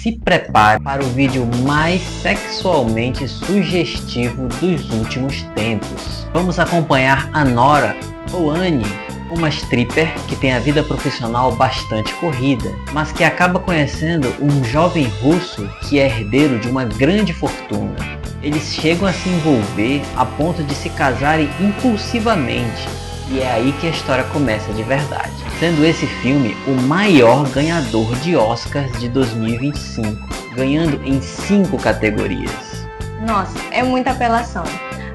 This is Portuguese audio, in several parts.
se prepare para o vídeo mais sexualmente sugestivo dos últimos tempos. Vamos acompanhar a Nora, ou Annie, uma stripper que tem a vida profissional bastante corrida, mas que acaba conhecendo um jovem russo que é herdeiro de uma grande fortuna. Eles chegam a se envolver a ponto de se casarem impulsivamente, e é aí que a história começa de verdade. Sendo esse filme o maior ganhador de Oscars de 2025, ganhando em 5 categorias. Nossa, é muita apelação.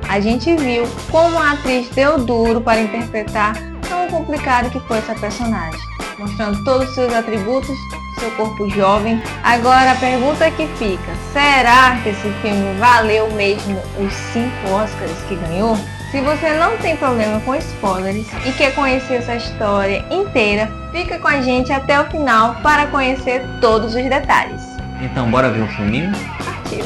A gente viu como a atriz deu duro para interpretar tão complicado que foi essa personagem, mostrando todos os seus atributos, seu corpo jovem. Agora a pergunta que fica, será que esse filme valeu mesmo os 5 Oscars que ganhou? Se você não tem problema com spoilers e quer conhecer essa história inteira, fica com a gente até o final para conhecer todos os detalhes. Então bora ver um filminho? Partiu!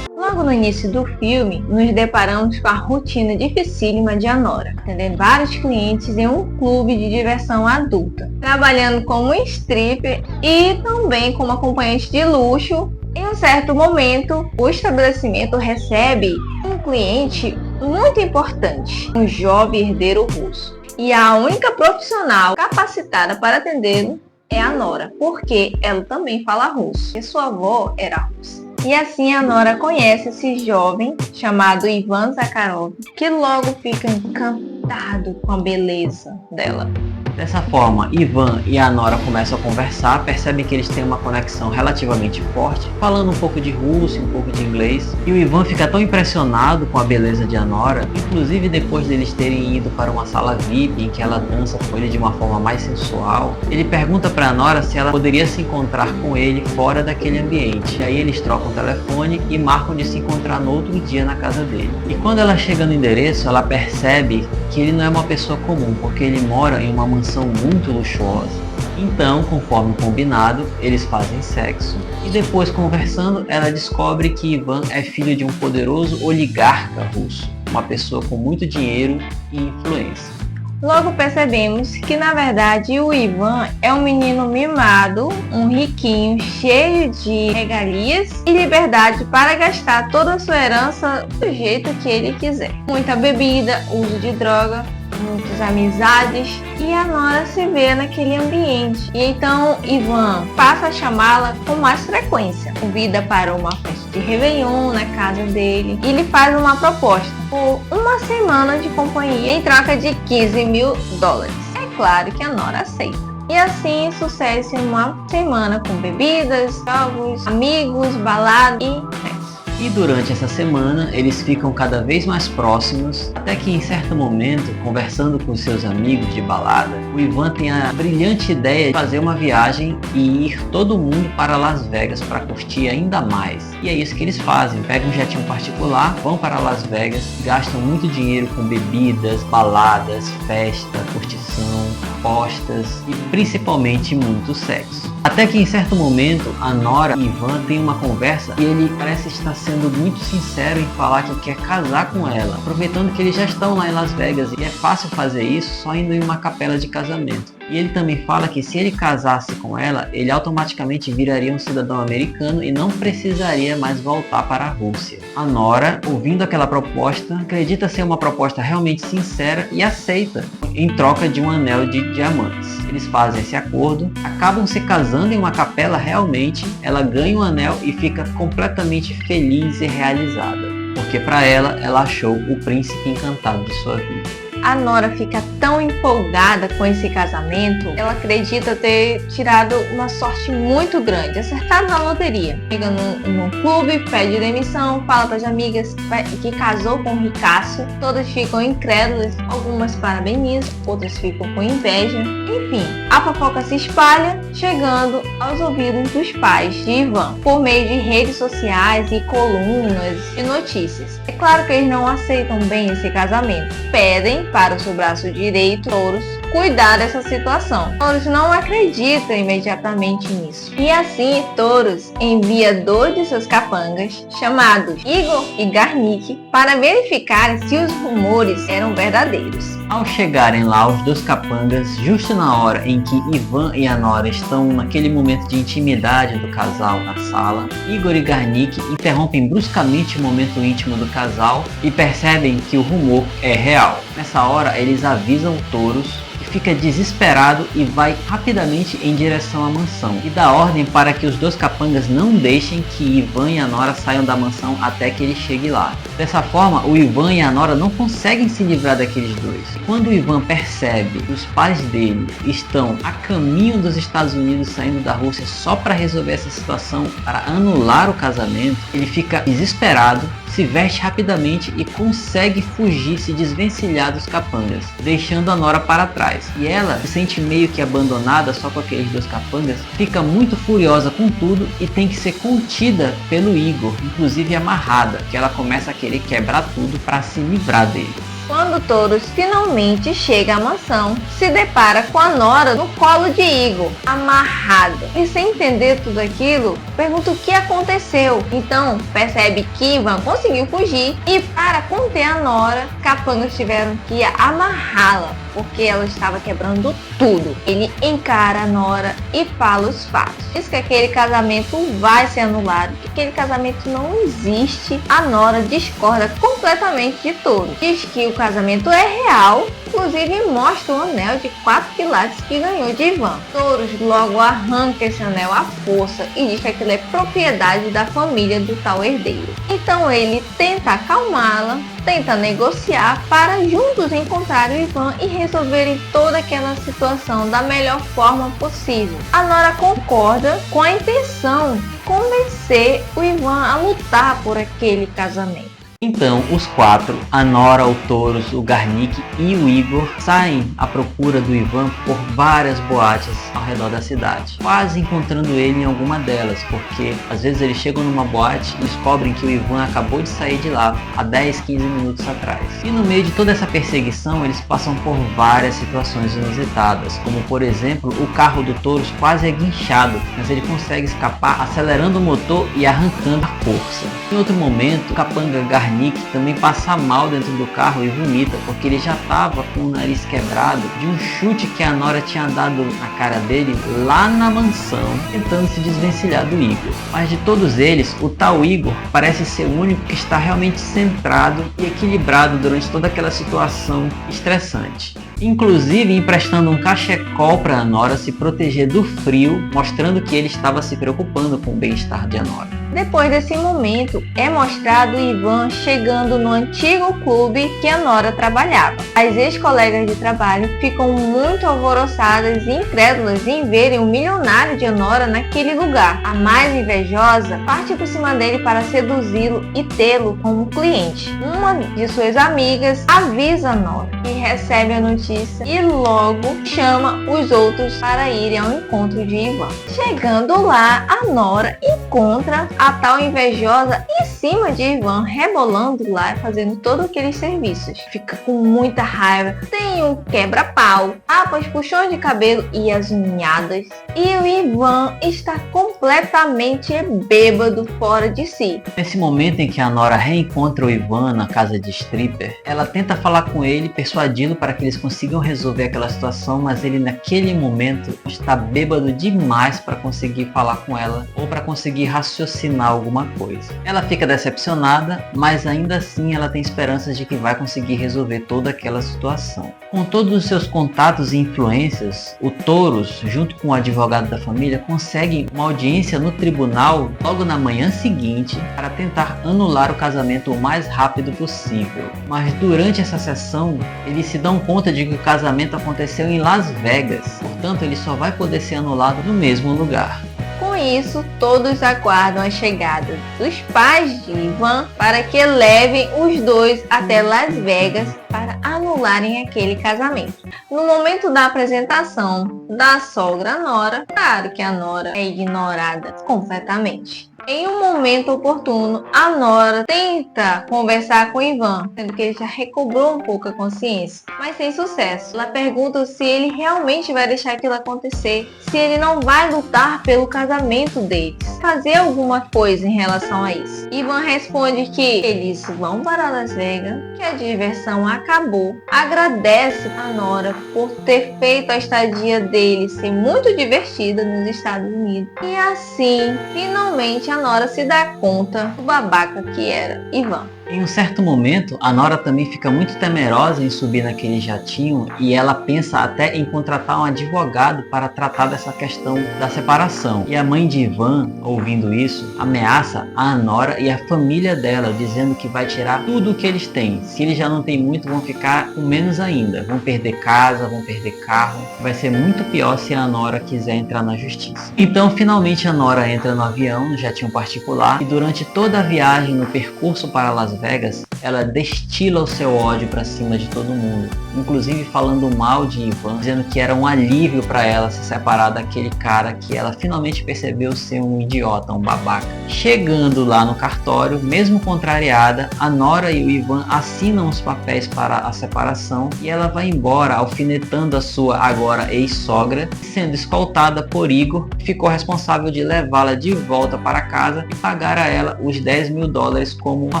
Logo no início do filme, nos deparamos com a rotina dificílima de Anora, atendendo vários clientes em um clube de diversão adulta, trabalhando como stripper e também como acompanhante de luxo. Em um certo momento, o estabelecimento recebe um cliente muito importante, um jovem herdeiro russo. E a única profissional capacitada para atendê-lo é a Nora, porque ela também fala russo, e sua avó era russa. E assim a Nora conhece esse jovem chamado Ivan Zakharov, que logo fica encantado com a beleza dela. Dessa forma, Ivan e a Nora começam a conversar, percebem que eles têm uma conexão relativamente forte, falando um pouco de russo e um pouco de inglês. E o Ivan fica tão impressionado com a beleza de Anora, inclusive depois deles terem ido para uma sala VIP em que ela dança com ele de uma forma mais sensual, ele pergunta para Anora se ela poderia se encontrar com ele fora daquele ambiente. E aí eles trocam o telefone e marcam de se encontrar no outro dia na casa dele. E quando ela chega no endereço, ela percebe que ele não é uma pessoa comum, porque ele mora em uma mansão muito luxuosa. Então, conforme combinado, eles fazem sexo. E depois, conversando, ela descobre que Ivan é filho de um poderoso oligarca russo, uma pessoa com muito dinheiro e influência. Logo percebemos que na verdade o Ivan é um menino mimado, um riquinho cheio de regalias e liberdade para gastar toda a sua herança do jeito que ele quiser. Muita bebida, uso de droga, muitas amizades, e a Nora se vê naquele ambiente. E então Ivan passa a chamá-la com mais frequência. Convida para uma festa de Réveillon na casa dele e lhe faz uma proposta por uma semana de companhia em troca de $15 mil. É claro que a Nora aceita. E assim sucede uma semana com bebidas, jogos, amigos, balada e sexo. E durante essa semana, eles ficam cada vez mais próximos, até que em certo momento, conversando com seus amigos de balada, o Ivan tem a brilhante ideia de fazer uma viagem e ir todo mundo para Las Vegas para curtir ainda mais. E é isso que eles fazem, pegam um jetinho particular, vão para Las Vegas, gastam muito dinheiro com bebidas, baladas, festa, curtição, apostas e principalmente muito sexo. Até que em certo momento, a Nora e Ivan têm uma conversa e ele parece estar sendo muito sincero em falar que quer casar com ela, aproveitando que eles já estão lá em Las Vegas e é fácil fazer isso só indo em uma capela de casamento. E ele também fala que se ele casasse com ela, ele automaticamente viraria um cidadão americano e não precisaria mais voltar para a Rússia. A Nora, ouvindo aquela proposta, acredita ser uma proposta realmente sincera e aceita, em troca de um anel de diamantes. Eles fazem esse acordo, acabam se casando em uma capela realmente, ela ganha o anel e fica completamente feliz e realizada, porque para ela achou o príncipe encantado de sua vida. A Nora fica tão empolgada com esse casamento, ela acredita ter tirado uma sorte muito grande, acertado na loteria. Chega num clube, pede demissão, fala para as amigas que casou com um ricaço, todas ficam incrédulas, algumas parabenizam, outras ficam com inveja. Enfim, a fofoca se espalha, chegando aos ouvidos dos pais de Ivan, por meio de redes sociais e colunas de notícias. É claro que eles não aceitam bem esse casamento, pedem para o seu braço direito touros cuidar dessa situação. Toros não acreditam imediatamente nisso. E assim, Toros envia 2 de seus capangas, chamados Igor e Garnick, para verificar se os rumores eram verdadeiros. Ao chegarem lá, os 2 capangas, justo na hora em que Ivan e a Nora estão naquele momento de intimidade do casal na sala, Igor e Garnick interrompem bruscamente o momento íntimo do casal e percebem que o rumor é real. Nessa hora, eles avisam o Toros, que fica desesperado e vai rapidamente em direção à mansão e dá ordem para que os 2 capangas não deixem que Ivan e a Nora saiam da mansão até que ele chegue lá. Dessa forma, o Ivan e a Nora não conseguem se livrar daqueles 2. Quando o Ivan percebe que os pais dele estão a caminho dos Estados Unidos, saindo da Rússia só para resolver essa situação, para anular o casamento, ele fica desesperado, se veste rapidamente e consegue fugir, se desvencilhar dos capangas, deixando a Nora para trás. E ela se sente meio que abandonada só com aqueles 2 capangas, fica muito furiosa com tudo e tem que ser contida pelo Igor, inclusive amarrada, que ela começa a querer quebrar tudo para se livrar dele. Quando Toros finalmente chega à mansão, se depara com a Nora no colo de Igor, amarrada. E sem entender tudo aquilo, pergunta o que aconteceu. Então percebe que Ivan conseguiu fugir e, para conter a Nora, capangas tiveram que amarrá-la, porque ela estava quebrando tudo. Ele encara a Nora e fala os fatos. Diz que aquele casamento vai ser anulado, que aquele casamento não existe. A Nora discorda completamente de Toros. Diz que o casamento é real, inclusive mostra o anel de 4 quilates que ganhou de Ivan. Toros logo arranca esse anel à força e diz que aquilo é propriedade da família do tal herdeiro. Então ele tenta acalmá-la, tenta negociar para juntos encontrar o Ivan e resolverem toda aquela situação da melhor forma possível. A Nora concorda com a intenção de convencer o Ivan a lutar por aquele casamento. Então, os 4, a Nora, o Toros, o Garnick e o Igor, saem à procura do Ivan por várias boates ao redor da cidade, quase encontrando ele em alguma delas, porque às vezes eles chegam numa boate e descobrem que o Ivan acabou de sair de lá há 10, 15 minutos atrás. E no meio de toda essa perseguição, eles passam por várias situações inusitadas, como por exemplo, o carro do Toros quase é guinchado, mas ele consegue escapar acelerando o motor e arrancando a força. Em outro momento, o capanga Garnick também passa mal dentro do carro e vomita, porque ele já estava com o nariz quebrado de um chute que a Nora tinha dado na cara dele lá na mansão, tentando se desvencilhar do Igor. Mas de todos eles, o tal Igor parece ser o único que está realmente centrado e equilibrado durante toda aquela situação estressante, inclusive emprestando um cachecol para a Nora se proteger do frio, mostrando que ele estava se preocupando com o bem-estar de a Nora. Depois desse momento, é mostrado o Ivan chegando no antigo clube que a Nora trabalhava. As ex-colegas de trabalho ficam muito alvoroçadas e incrédulas em verem o milionário de Nora naquele lugar. A mais invejosa parte por cima dele para seduzi-lo e tê-lo como cliente. Uma de suas amigas avisa a Nora, que recebe a notícia e logo chama os outros para irem ao encontro de Ivan. Chegando lá, a Nora encontra a tal invejosa em cima de Ivan, rebolando lá e fazendo todos aqueles serviços. Fica com muita raiva, tem um quebra-pau, tapa os puxões de cabelo e as unhadas. E o Ivan está completamente bêbado, fora de si. Nesse momento em que a Nora reencontra o Ivan na casa de stripper, ela tenta falar com ele, persuadi-lo para que eles consigam resolver aquela situação, mas ele naquele momento está bêbado demais para conseguir falar com ela ou para conseguir raciocinar alguma coisa. Ela fica decepcionada, mas ainda assim ela tem esperanças de que vai conseguir resolver toda aquela situação. Com todos os seus contatos e influências, o Toros, junto com o advogado da família, consegue uma audiência no tribunal logo na manhã seguinte para tentar anular o casamento o mais rápido possível. Mas durante essa sessão, eles se dão conta de que o casamento aconteceu em Las Vegas, portanto ele só vai poder ser anulado no mesmo lugar. Com isso, todos aguardam a chegada dos pais de Ivan para que levem os dois até Las Vegas para anularem aquele casamento. No momento da apresentação da sogra Nora, claro que a Nora é ignorada completamente. Em um momento oportuno, a Nora tenta conversar com Ivan, sendo que ele já recobrou um pouco a consciência, mas sem sucesso. Ela pergunta se ele realmente vai deixar aquilo acontecer, se ele não vai lutar pelo casamento deles, fazer alguma coisa em relação a isso. Ivan responde que eles vão para Las Vegas, que a diversão acabou, agradece a Nora por ter feito a estadia dele ser muito divertida nos Estados Unidos. E assim, finalmente a Nora se dá conta do babaca que era Ivan. Em um certo momento, a Nora também fica muito temerosa em subir naquele jatinho e ela pensa até em contratar um advogado para tratar dessa questão da separação. E a mãe de Ivan, ouvindo isso, ameaça a Nora e a família dela, dizendo que vai tirar tudo o que eles têm. Se eles já não têm muito, vão ficar com menos ainda. Vão perder casa, vão perder carro. Vai ser muito pior se a Nora quiser entrar na justiça. Então, finalmente a Nora entra no avião, no jatinho particular, e durante toda a viagem, no percurso para Las Vegas, ela destila o seu ódio para cima de todo mundo, inclusive falando mal de Ivan, dizendo que era um alívio para ela se separar daquele cara que ela finalmente percebeu ser um idiota, um babaca. Chegando lá no cartório, mesmo contrariada, a Nora e o Ivan assinam os papéis para a separação e ela vai embora alfinetando a sua agora ex-sogra, sendo escoltada por Igor, que ficou responsável de levá-la de volta para casa e pagar a ela os $10.000 como uma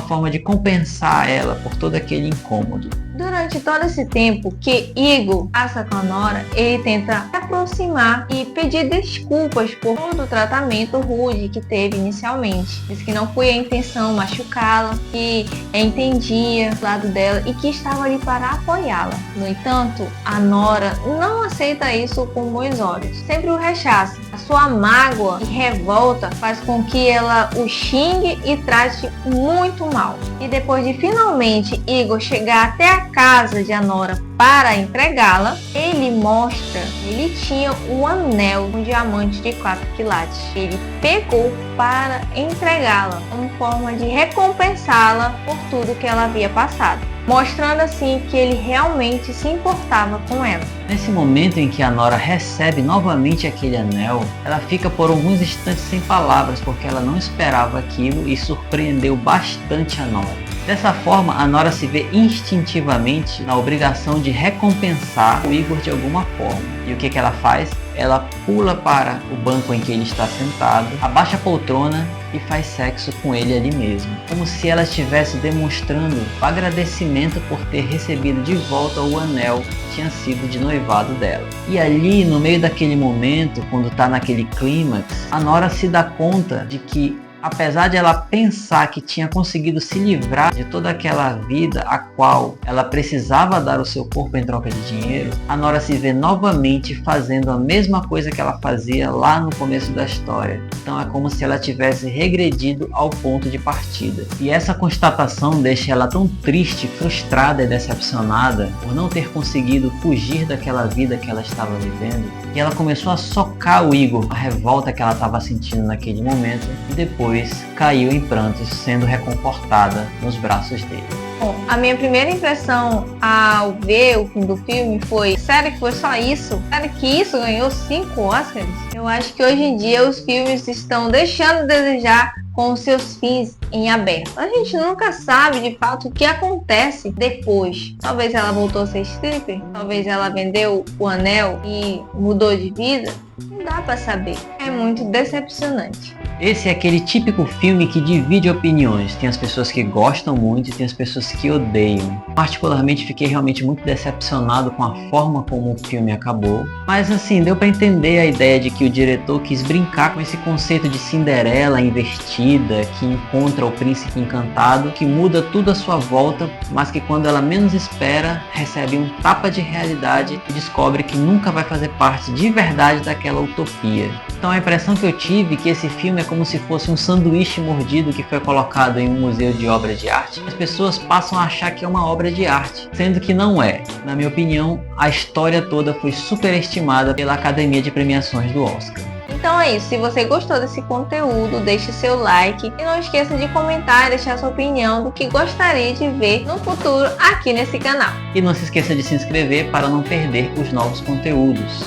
forma de compensar ela por todo aquele incômodo. Durante todo esse tempo que Igor passa com a Nora, ele tenta se aproximar e pedir desculpas por todo o tratamento rude que teve inicialmente. Diz que não foi a intenção machucá-la, que entendia o lado dela e que estava ali para apoiá-la. No entanto, a Nora não aceita isso com bons olhos, sempre o rechaça. A sua mágoa e revolta faz com que ela o xingue e trate muito mal. E depois de finalmente Igor chegar até a casa de Nora para entregá-la, ele mostra que ele tinha um anel, um diamante de 4 quilates. Ele pegou para entregá-la, como forma de recompensá-la por tudo que ela havia passado, mostrando assim que ele realmente se importava com ela. Nesse momento em que a Nora recebe novamente aquele anel, ela fica por alguns instantes sem palavras, porque ela não esperava aquilo e surpreendeu bastante a Nora. Dessa forma, a Nora se vê instintivamente na obrigação de recompensar o Igor de alguma forma. E o que ela faz? Ela pula para o banco em que ele está sentado, abaixa a poltrona e faz sexo com ele ali mesmo, como se ela estivesse demonstrando o agradecimento por ter recebido de volta o anel que tinha sido de noivado dela. E ali, no meio daquele momento, quando está naquele clímax, a Nora se dá conta de que, apesar de ela pensar que tinha conseguido se livrar de toda aquela vida a qual ela precisava dar o seu corpo em troca de dinheiro, a Nora se vê novamente fazendo a mesma coisa que ela fazia lá no começo da história. Então é como se ela tivesse regredido ao ponto de partida. E essa constatação deixa ela tão triste, frustrada e decepcionada por não ter conseguido fugir daquela vida que ela estava vivendo, que ela começou a socar o Igor, a revolta que ela estava sentindo naquele momento, e depois caiu em prantos, sendo reconfortada nos braços dele. Bom, a minha primeira impressão ao ver o fim do filme foi: sério que foi só isso? Sério que isso ganhou 5 Oscars? Eu acho que hoje em dia os filmes estão deixando de desejar com os seus fins em aberto. A gente nunca sabe de fato o que acontece depois. Talvez ela voltou a ser stripper, talvez ela vendeu o anel e mudou de vida. Não dá pra saber. É muito decepcionante. Esse é aquele típico filme que divide opiniões. Tem as pessoas que gostam muito e tem as pessoas que odeiam. Particularmente fiquei realmente muito decepcionado com a forma como o filme acabou. Mas assim, deu pra entender a ideia de que o diretor quis brincar com esse conceito de Cinderela invertida, que encontra o príncipe encantado, que muda tudo à sua volta, mas que quando ela menos espera, recebe um tapa de realidade e descobre que nunca vai fazer parte de verdade daquela utopia. Então a impressão que eu tive é que esse filme é como se fosse um sanduíche mordido que foi colocado em um museu de obras de arte. As pessoas passam a achar que é uma obra de arte, sendo que não é. Na minha opinião, a história toda foi superestimada pela Academia de Premiações do Oscar. Então é isso, se você gostou desse conteúdo, deixe seu like e não esqueça de comentar e deixar sua opinião do que gostaria de ver no futuro aqui nesse canal. E não se esqueça de se inscrever para não perder os novos conteúdos.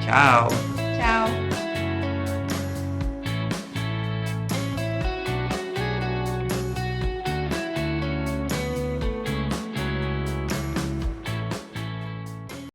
Tchau! Tchau!